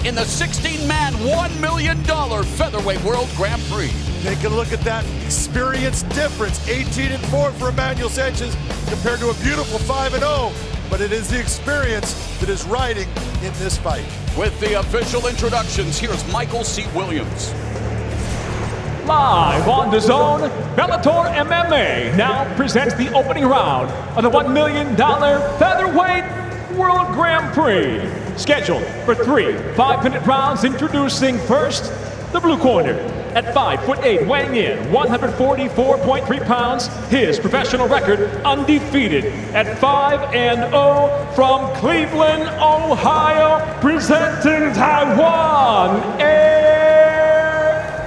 in the 16-man, $1 million Featherweight World Grand Prix. Take a look at that experience difference. 18-4 for Emmanuel Sanchez compared to a beautiful 5-0. But it is the experience that is riding in this fight. With the official introductions, here's Michael C. Williams. Live on the zone, Bellator MMA now presents the opening round of the $1 million Featherweight World Grand Prix. Scheduled for 3 5-minute rounds. Introducing first, the blue corner. At 5'8", weighing in 144.3 pounds, his professional record undefeated at 5-0 from Cleveland, Ohio, presenting Tywan,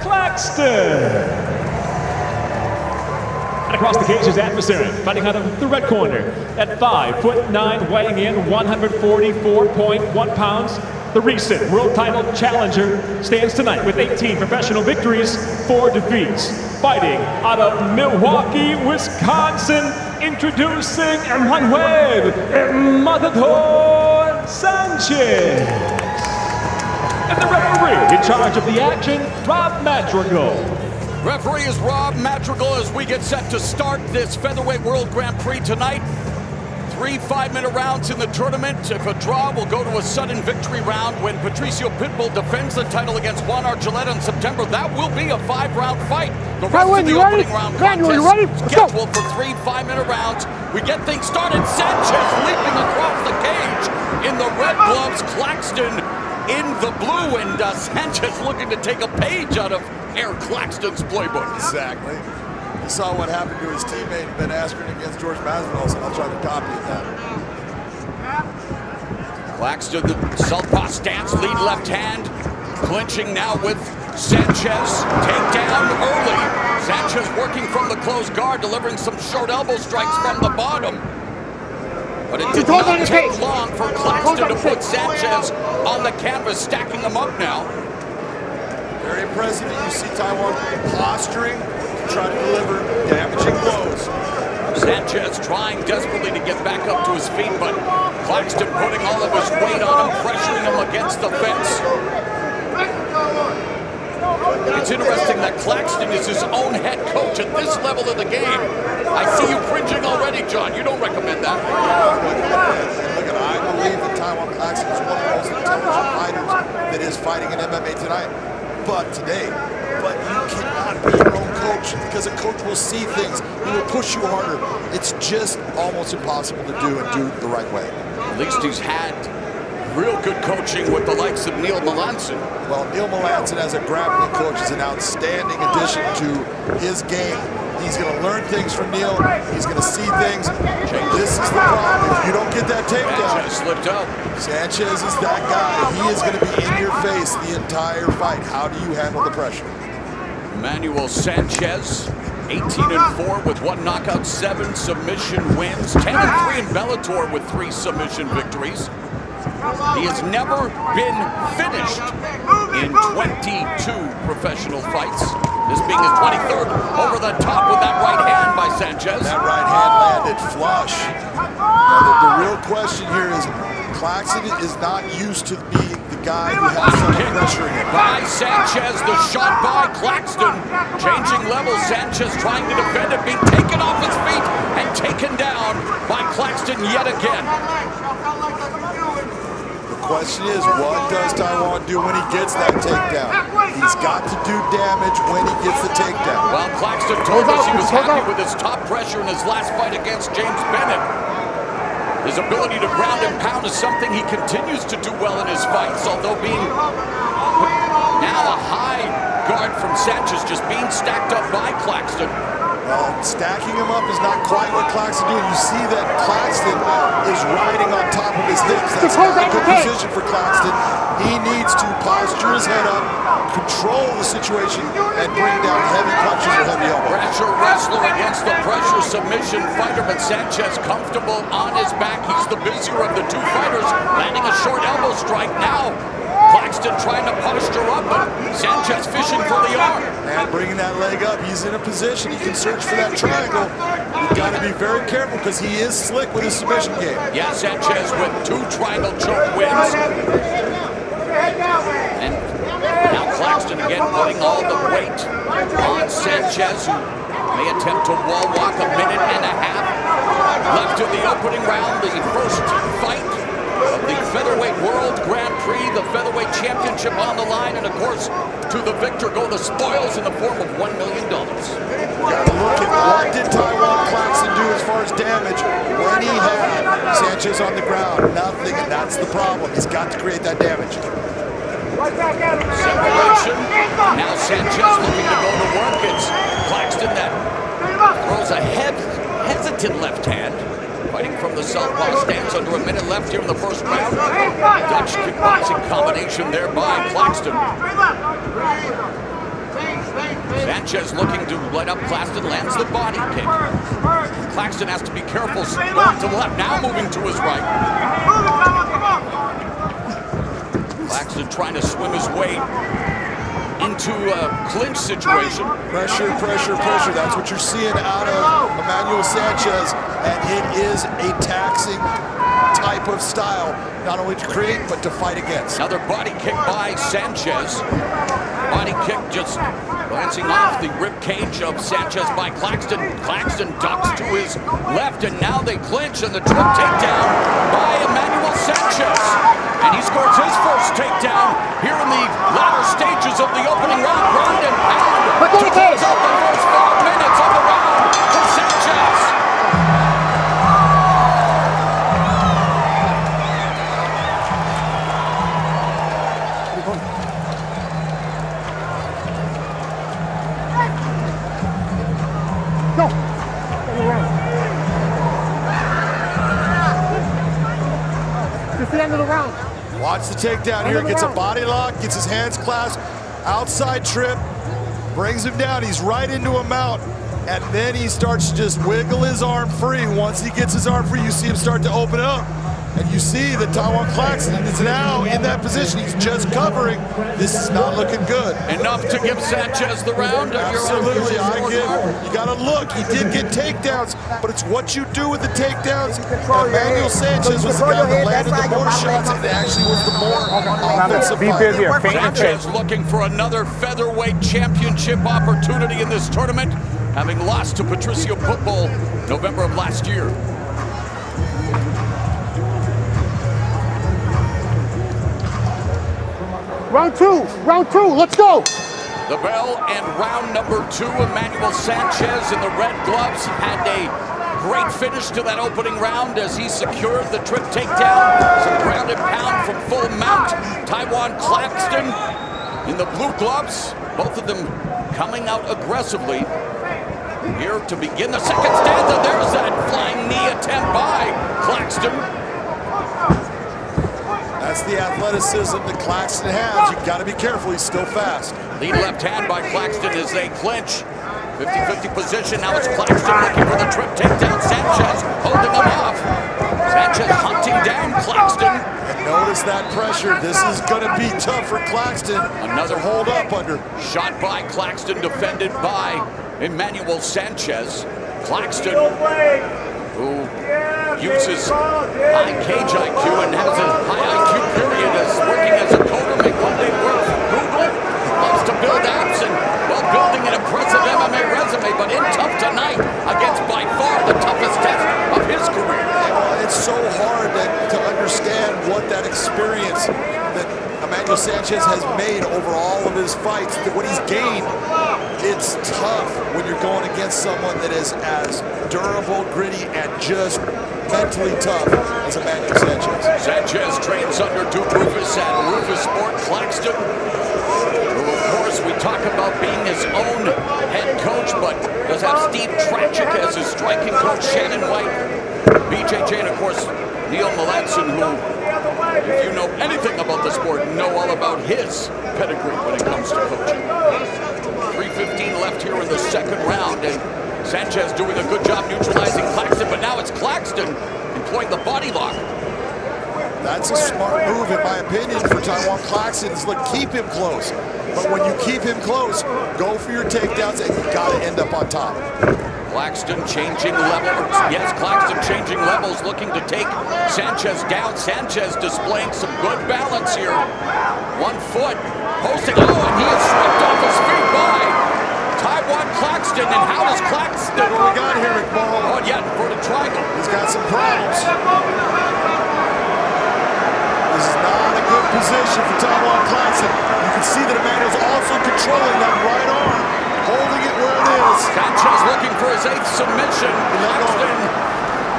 Claxton. And across the cage, his adversary, fighting out of the red corner. At 5'9", weighing in 144.1 pounds, the recent world title challenger stands tonight with 18 professional victories, 4 defeats. Fighting out of Milwaukee, Wisconsin, introducing Emmanuel Sanchez. And the referee in charge of the action, Rob Madrigal. Referee is Rob Madrigal as we get set to start this Featherweight World Grand Prix tonight. 3 5-minute rounds in the tournament. If a draw, will go to a sudden victory round when Patricio Pitbull defends the title against Juan Archuleta in September. That will be a 5-round fight. The rest of the opening round contest scheduled for 3 5-minute rounds. We get things started. Sanchez leaping across the cage in the red gloves. Claxton in the blue, and Sanchez looking to take a page out of Claxton's playbook. Exactly. You saw what happened to his teammate Ben Askren against George Masvidal, so I'll try to copy that. Claxton, the southpaw stance, lead left hand, clinching now with Sanchez. Takedown early. Sanchez working from the closed guard, delivering some short elbow strikes from the bottom. But it did not take long for Claxton to put Sanchez on the canvas, stacking him up now. Very impressive that you see Tywan posturing, trying to deliver damaging blows. Sanchez trying desperately to get back up to his feet, but Claxton putting all of his weight on him, pressuring him against the fence. It's interesting that Claxton is his own head coach at this level of the game. I see you cringing already, John. You don't recommend that. Look, I believe that Tywan Claxton is one of the most intelligent fighters that is fighting in MMA tonight. But you cannot be your own coach, because a coach will see things. He will push you harder. It's just almost impossible to do and do the right way. At least he's had real good coaching with the likes of Neil Melanson. Well, Neil Melanson as a grappling coach is an outstanding addition to his game. He's going to learn things from Neil. He's going to see things. This is the problem. If you don't get that takedown, Sanchez slipped out. Sanchez is that guy. He is going to be in your face the entire fight. How do you handle the pressure? Emmanuel Sanchez, 18-4 with 1 knockout, 7 submission wins, 10-3 in Bellator with 3 submission victories. He has never been finished in 22 professional fights. This being his 23rd, over the top with that right hand by Sanchez. That right hand landed flush. Now, the real question here is, Claxton is not used to being the guy who has someone pressuring him. By Sanchez, the shot by Claxton. Changing levels, Sanchez trying to defend it, being taken off his feet and taken down by Claxton yet again. The question is, what does Tywan do when he gets that takedown? He's got to do damage when he gets the takedown. Well, Claxton told us he was happy with his top pressure in his last fight against James Bennett. His ability to ground and pound is something he continues to do well in his fights, although being now a high guard from Sanchez, just being stacked up by Claxton. Well, stacking him up is not quite what Claxton doing. You see that Claxton is riding on top of his hips. That's not a good position for Claxton. He needs to posture his head up, control the situation, and bring down heavy punches or heavy elbows. Pressure wrestler against the pressure submission fighter, but Sanchez comfortable on his back. He's the busier of the 2 fighters, landing a short elbow strike now. Claxton trying to posture up, but Sanchez fishing for the arm. And bringing that leg up, he's in a position. He can search for that triangle. You've got to be very careful because he is slick with his submission game. Yeah, Sanchez with 2 triangle choke wins. Claxton again putting all the weight on Sanchez, who may attempt to wall walk. A minute and a half left in the opening round. The first fight of the Featherweight World Grand Prix, the Featherweight Championship on the line, and of course, to the victor go the spoils in the form of $1 million. Gotta look at what did Tywan Claxton do as far as damage when he had Sanchez on the ground. Nothing, and that's the problem. He's got to create that damage. Separation. Now Sanchez looking to go to work. It's Claxton that throws a hesitant left hand. Fighting from the southpaw stance, under a minute left here in the first round. Dutch kickboxing combination there by Claxton. Sanchez looking to light up Claxton, lands the body kick. Claxton has to be careful, going to the left, now moving to his right. Claxton trying to swim his way into a clinch situation. Pressure, pressure, pressure. That's what you're seeing out of Emmanuel Sanchez, and it is a taxing type of style, not only to create, but to fight against. Another body kick by Sanchez. Body kick just glancing off the rib cage of Sanchez by Claxton. Claxton ducks to his left, and now they clinch, and the trip takedown by Emmanuel Sanchez. And he scores his first takedown here in the latter stages of the opening round. Ground and pound to close out the first 5 minutes of the round for Sanchez. Go. It's the end of the round. Watch the takedown here. Gets a body lock, gets his hands clasped, outside trip, brings him down. He's right into a mount, and then he starts to just wiggle his arm free. Once he gets his arm free, you see him start to open up. And you see that Tywan Claxton is now in that position. He's just covering. This is not looking good. Enough to give Sanchez the round. Absolutely, you gotta look. He did get takedowns, but it's what you do with the takedowns. Emmanuel Sanchez was the guy that landed the more shots, and actually was the more offensive fighter. Sanchez looking for another featherweight championship opportunity in this tournament, having lost to Patricio Pitbull November of last year. Round two, let's go. The bell and round number 2. Emmanuel Sanchez in the red gloves had a great finish to that opening round as he secured the trip takedown. Some ground and pound from full mount. Tywan Claxton in the blue gloves. Both of them coming out aggressively here to begin the second stanza. There's that flying knee attempt by Claxton. That's the athleticism that Claxton has. You've got to be careful. He's still fast. Lead left hand by Claxton as they clinch. 50-50 position. Now it's Claxton looking for the trip takedown. Sanchez holding him off. Sanchez hunting down Claxton. And notice that pressure. This is going to be tough for Claxton. Another hold up under. Shot by Claxton, defended by Emmanuel Sanchez. Claxton, who uses high cage IQ and has a high IQ period, as working as a coder, make one day work for Google, loves to build apps, and well, building an impressive MMA resume, but in tough tonight against by far the toughest test of his career. It's so hard to understand what that experience that Emmanuel Sanchez has made over all of his fights, what he's gained. It's tough when you're going against someone that is as durable, gritty, and just mentally tough as Emmanuel Sanchez. Sanchez trains under Duke Rufus at Rufus Sport. Claxton, who of course we talk about being his own head coach, but does have Steve Tragic as his striking coach, Shannon White, BJJ, and of course Neil Melanson, who, if you know anything about the sport, know all about his pedigree when it comes to coaching. 3:15 left here in the second round, and Sanchez doing a good job neutralizing Claxton, but now it's Claxton employing the body lock. That's a smart move, in my opinion, for Tywan Claxton. Is look, keep him close. But when you keep him close, go for your takedowns, and you got to end up on top. Claxton changing levels. Yes, Claxton changing levels, looking to take Sanchez down. Sanchez displaying some good balance here. 1 foot, posting. Oh, and he is Claxton, and how does Claxton? What do we got here, McMullen? Oh, yeah, inverted triangle. He's got some problems. This is not a good position for Tywan Claxton. You can see that Emmanuel's also controlling that right arm, holding it where it is. Sanchez looking for his 8th submission. Claxton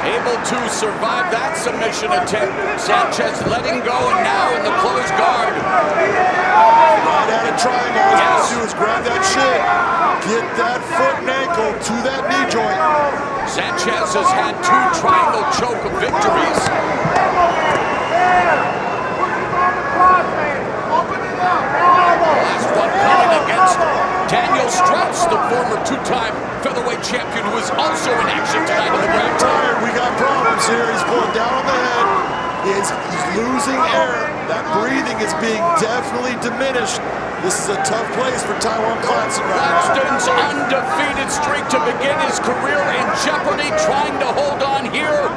able to survive that submission attempt. Sanchez letting go, and now in the closed guard. Right at a triangle. All you have to do is grab that shin, get that foot and ankle to that knee joint. Sanchez has had 2 triangle choke victories. Last one coming against Daniel Stretch, the former 2-time featherweight champion, who is also in action tonight in the Grand Prix. We got problems here. He's pulling down on the head. He's losing air. That breathing is being definitely diminished. This is a tough place for Tywan Claxton right now. Claxton's undefeated streak to begin his career in jeopardy, trying to hold on here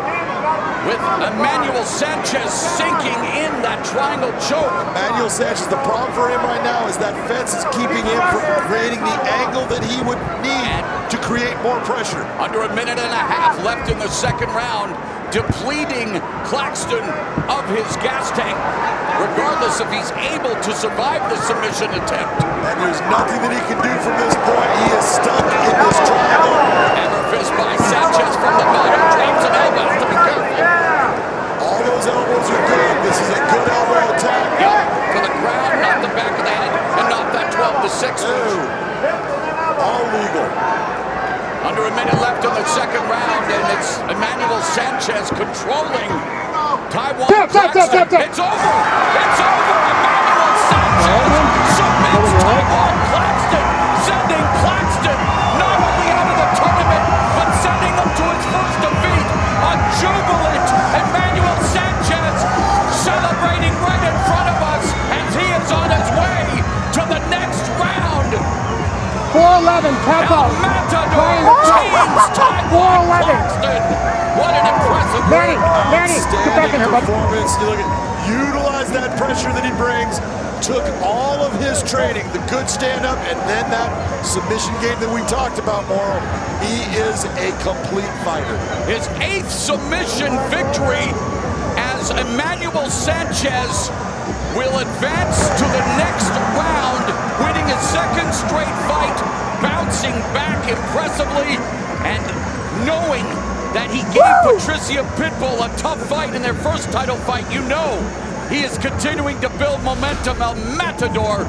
with Emmanuel Sanchez sinking in that triangle choke. Emmanuel Sanchez, the problem for him right now is that fence is keeping him from creating the angle that he would need to create more pressure. Under a minute and a half left in the second round, depleting Claxton of his gas tank, regardless if he's able to survive the submission attempt. And there's nothing that he can do from this point. He is stuck in this triangle. Hammer fist by Sanchez from the bottom, drops an elbow, has to be careful. All those elbows are good. This is a good elbow attack. Yep, to the ground, not the back of the head, and not that 12-6. All legal. Under a minute left in the second round, and it's Emmanuel Sanchez controlling Tywan Claxton. It's over! It's over! Emmanuel Sanchez submits Tywan Claxton, sending Claxton not only out of the tournament, but sending him to his first defeat. A jubilant Emmanuel Sanchez celebrating right in front of us as he is on his way to the next round. 4-11, tap out. What an impressive Manny, get back in here, bud. Performance. You look at, utilize that pressure that he brings. Took all of his training, the good stand-up, and then that submission game that we talked about, Morrow. He is a complete fighter. His 8th submission victory as Emmanuel Sanchez will advance to the next round, winning his 2nd straight fight, bouncing back impressively, and knowing that he gave Patricia Pitbull a tough fight in their first title fight. You know he is continuing to build momentum. El Matador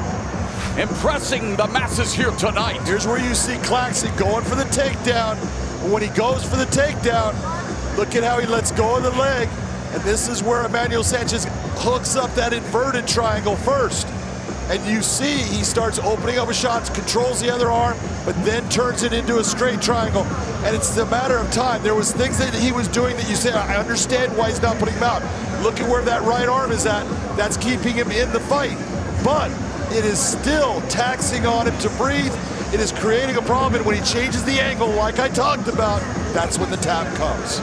impressing the masses here tonight. Here's where you see Claxton going for the takedown. When he goes for the takedown, look at how he lets go of the leg. And this is where Emmanuel Sanchez hooks up that inverted triangle first. And you see he starts opening up his shots, controls the other arm, but then turns it into a straight triangle. And it's a matter of time. There was things that he was doing that you say, I understand why he's not putting him out. Look at where that right arm is at. That's keeping him in the fight. But it is still taxing on him to breathe. It is creating a problem. And when he changes the angle, like I talked about, that's when the tap comes.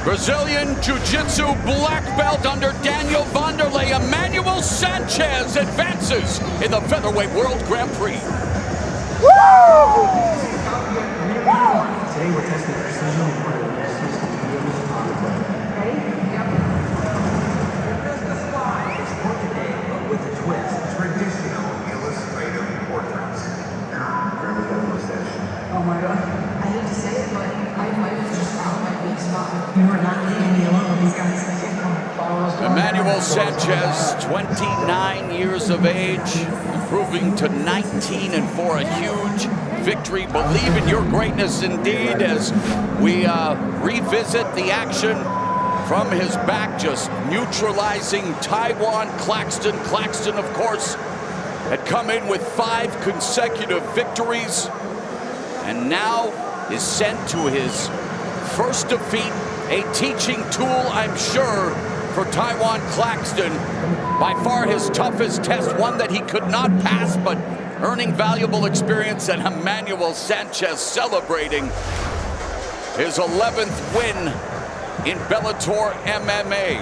Brazilian Jiu-Jitsu black belt under Daniel Vanderlei, Emmanuel Sanchez advances in the Featherweight World Grand Prix. Today we're testing precision in one of the best systems to be able to talk about. Ready? Yep. It's today, but with a twist. Traditional illustrative portraits. Now, very good session. Oh my God. I hate to say it, but I was just found my weak spot. You are not leaving me alone with these guys. Emmanuel Sanchez, 29 years of age, improving to 19 and for a huge victory. Believe in your greatness indeed as we revisit the action from his back, just neutralizing Tywan Claxton. Claxton, of course, had come in with 5 consecutive victories and now is sent to his first defeat, a teaching tool, I'm sure, for Tywan Claxton. By far his toughest test, one that he could not pass, but earning valuable experience, and Emmanuel Sanchez celebrating his 11th win in Bellator MMA.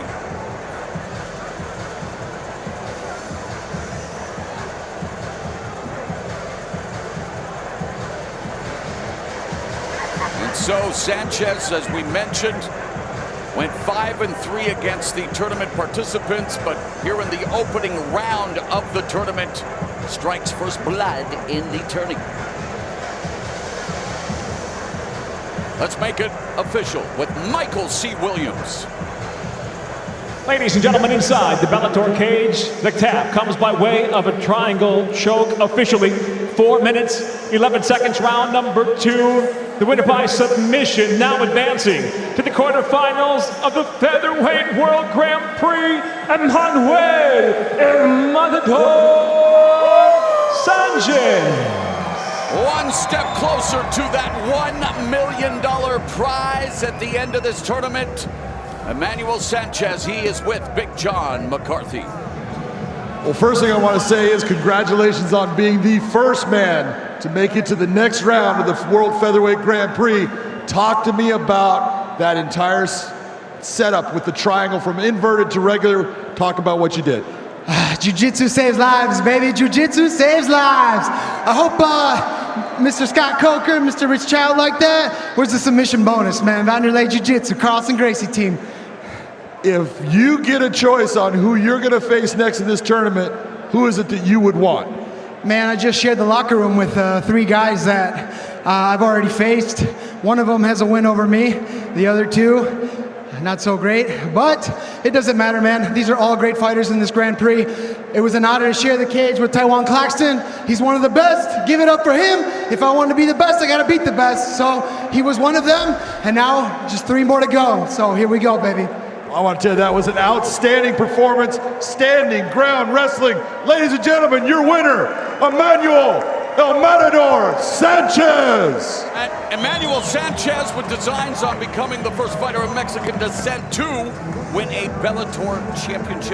so. Sanchez, as we mentioned, went 5-3 against the tournament participants, but here in the opening round of the tournament, strikes first blood in the tourney. Let's make it official with Michael C. Williams. Ladies and gentlemen, inside the Bellator cage, the tap comes by way of a triangle choke officially. 4 minutes, 11 seconds, round number 2. The winner by submission now advancing to the quarterfinals of the Featherweight World Grand Prix, Emmanuel Sanchez. One step closer to that $1 million prize at the end of this tournament. Emmanuel Sanchez, he is with Big John McCarthy. Well, first thing I want to say is congratulations on being the first man to make it to the next round of the World Featherweight Grand Prix. Talk to me about that entire setup with the triangle from inverted to regular. Talk about what you did. Jiu-jitsu saves lives, baby. Jiu-jitsu saves lives. I hope Mr. Scott Coker, Mr. Rich Child like that. Where's the submission bonus, man? Vanderlei Jiu-Jitsu, Carlson Gracie team. If you get a choice on who you're going to face next in this tournament, who is it that you would want? Man, I just shared the locker room with 3 guys that I've already faced. One of them has a win over me. The other 2, not so great. But it doesn't matter, man. These are all great fighters in this Grand Prix. It was an honor to share the cage with Tywan Claxton. He's one of the best. Give it up for him. If I want to be the best, I got to beat the best. So he was one of them. And now just 3 more to go. So here we go, baby. I want to tell you, that was an outstanding performance. Standing ground wrestling. Ladies and gentlemen, your winner, Emmanuel El Matador Sanchez. And Emmanuel Sanchez, with designs on becoming the first fighter of Mexican descent to win a Bellator championship.